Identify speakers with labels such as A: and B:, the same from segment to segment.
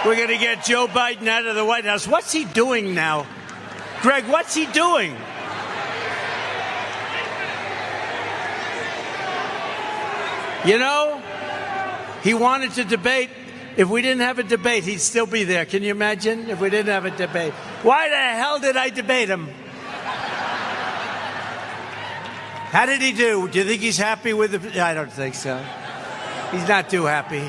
A: We're going to get Joe Biden out of the White House. What's he doing now? Greg, what's he doing? You know, he wanted to debate. If we didn't have a debate, he'd still be there. Can you imagine if we didn't have a debate? Why the hell did I debate him? How did he do? Do you think he's happy with it? I don't think so. He's not too happy.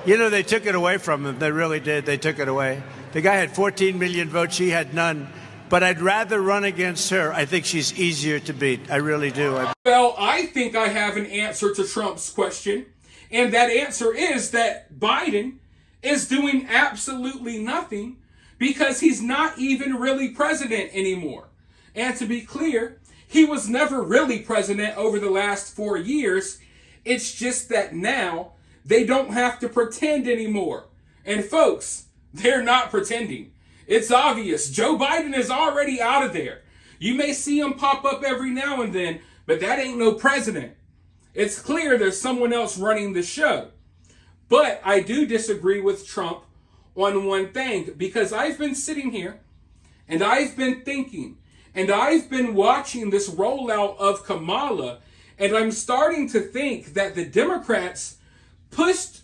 A: You know, they took it away from him. They really did. They took it away. The guy had 14 million votes. She had none. But I'd rather run against her. I think she's easier to beat. I really do.
B: Well, I think I have an answer to Trump's question. And that answer is that Biden is doing absolutely nothing because he's not even really president anymore. And to be clear, he was never really president over the last 4 years. It's just that now they don't have to pretend anymore. And folks, they're not pretending. It's obvious. Joe Biden is already out of there. You may see him pop up every now and then, but that ain't no president. It's clear there's someone else running the show. But I do disagree with Trump on one thing, because I've been sitting here and I've been thinking and I've been watching this rollout of Kamala, and I'm starting to think that the Democrats pushed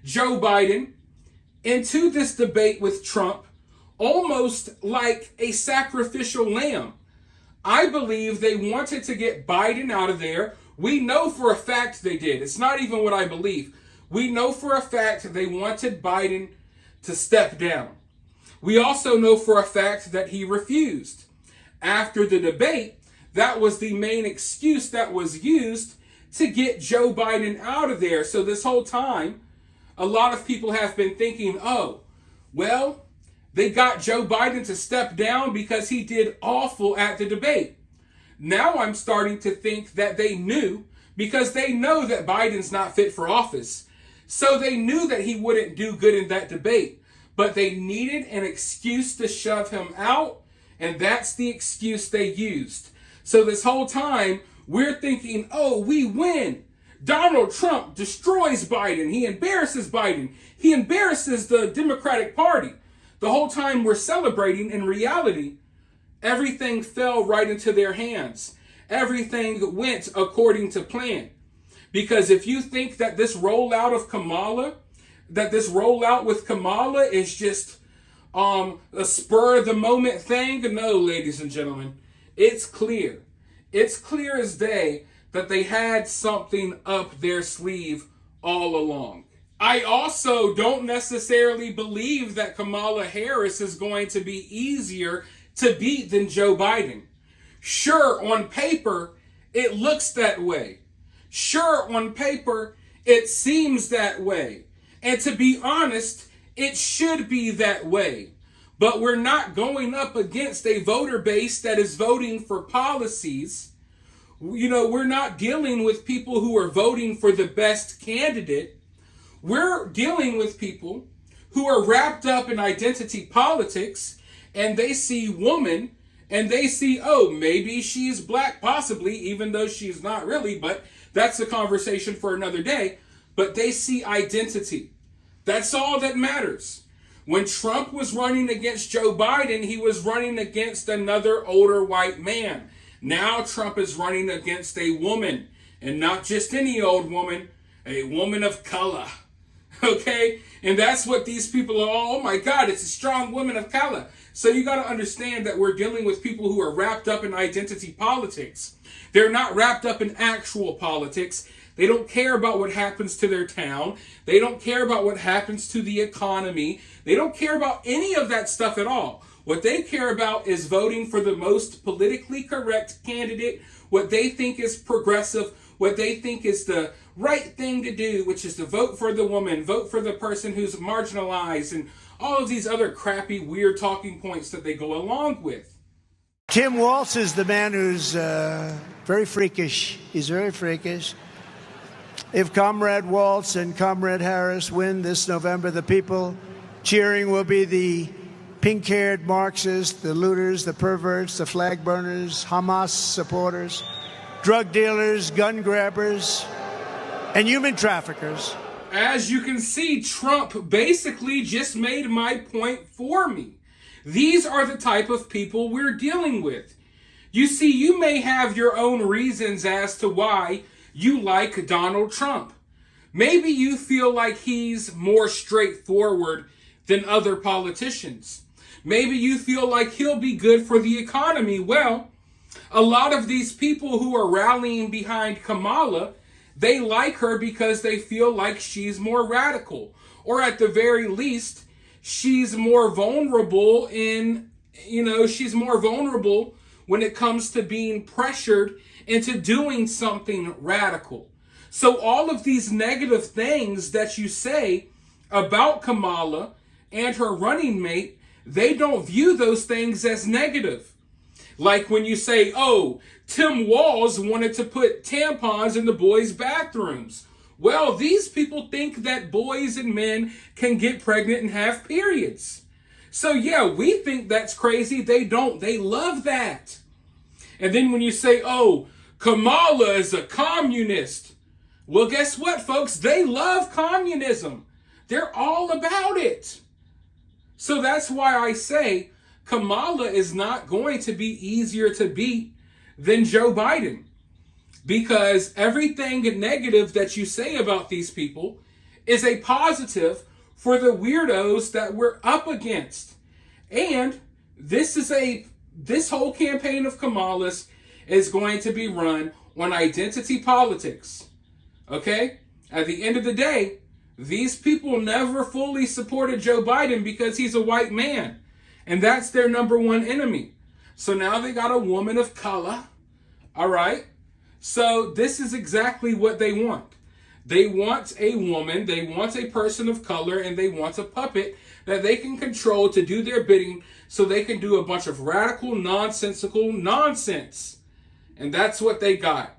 B: Joe Biden into this debate with Trump almost like a sacrificial lamb. I believe they wanted to get Biden out of there. We know for a fact they did. It's not even what I believe. We know for a fact they wanted Biden to step down. We also know for a fact that he refused. After the debate, that was the main excuse that was used to get Joe Biden out of there. So this whole time, a lot of people have been thinking, oh, well, they got Joe Biden to step down because he did awful at the debate. Now I'm starting to think that they knew, because they know that Biden's not fit for office. So they knew that he wouldn't do good in that debate, but they needed an excuse to shove him out, and that's the excuse they used. So this whole time, we're thinking, oh, we win. Donald Trump destroys Biden. He embarrasses Biden. He embarrasses the Democratic Party. The whole time we're celebrating, in reality, everything fell right into their hands. Everything went according to plan. Because if you think that this rollout with Kamala is just a spur of the moment thing, no, ladies and gentlemen, it's clear. It's clear as day that they had something up their sleeve all along. I also don't necessarily believe that Kamala Harris is going to be easier to beat than Joe Biden. Sure, on paper, it looks that way. Sure, on paper, it seems that way. And to be honest, it should be that way. But we're not going up against a voter base that is voting for policies. You know, we're not dealing with people who are voting for the best candidate. We're dealing with people who are wrapped up in identity politics, and they see woman and they see, oh, maybe she's black, possibly, even though she's not really, but that's a conversation for another day. But they see identity. That's all that matters. When Trump was running against Joe Biden, he was running against another older white man. Now Trump is running against a woman, and not just any old woman, a woman of color. Okay? And that's what these people are. Oh my God, it's a strong woman of color. So you got to understand that we're dealing with people who are wrapped up in identity politics. They're not wrapped up in actual politics. They don't care about what happens to their town. They don't care about what happens to the economy. They don't care about any of that stuff at all. What they care about is voting for the most politically correct candidate, what they think is progressive, what they think is the right thing to do, which is to vote for the woman, vote for the person who's marginalized, and all of these other crappy, weird talking points that they go along with.
A: Tim Walz is the man who's very freakish. He's very freakish. If Comrade Walz and Comrade Harris win this November, the people cheering will be the pink-haired Marxists, the looters, the perverts, the flag burners, Hamas supporters, drug dealers, gun grabbers, and human traffickers.
B: As you can see, Trump basically just made my point for me. These are the type of people we're dealing with. You see, you may have your own reasons as to why you like Donald Trump. Maybe you feel like he's more straightforward than other politicians. Maybe you feel like he'll be good for the economy. Well, a lot of these people who are rallying behind Kamala, they like her because they feel like she's more radical. Or at the very least, she's more vulnerable she's more vulnerable when it comes to being pressured into doing something radical. So all of these negative things that you say about Kamala and her running mate, they don't view those things as negative. Like when you say, oh, Tim Walz wanted to put tampons in the boys' bathrooms. Well, these people think that boys and men can get pregnant and have periods. So yeah, we think that's crazy. They don't. They love that. And then when you say, oh, Kamala is a communist. Well, guess what, folks? They love communism. They're all about it. So that's why I say Kamala is not going to be easier to beat than Joe Biden. Because everything negative that you say about these people is a positive for the weirdos that we're up against. And this whole campaign of Kamala's is going to be run on identity politics. Okay? At the end of the day, these people never fully supported Joe Biden because he's a white man. And that's their number one enemy. So now they got a woman of color. All right? So this is exactly what they want. They want a woman, they want a person of color, and they want a puppet that they can control to do their bidding so they can do a bunch of radical, nonsensical nonsense. And that's what they got.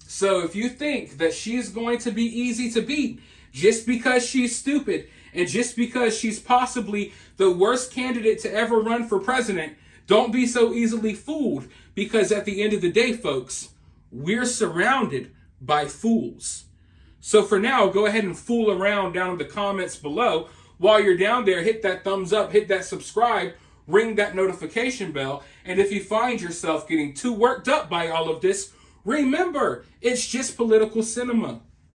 B: So if you think that she's going to be easy to beat just because she's stupid and just because she's possibly the worst candidate to ever run for president, don't be so easily fooled, because at the end of the day, folks, we're surrounded by fools. So for now, go ahead and fool around down in the comments below. While you're down there, hit that thumbs up, hit that subscribe, ring that notification bell. And if you find yourself getting too worked up by all of this, remember, it's just political cinema.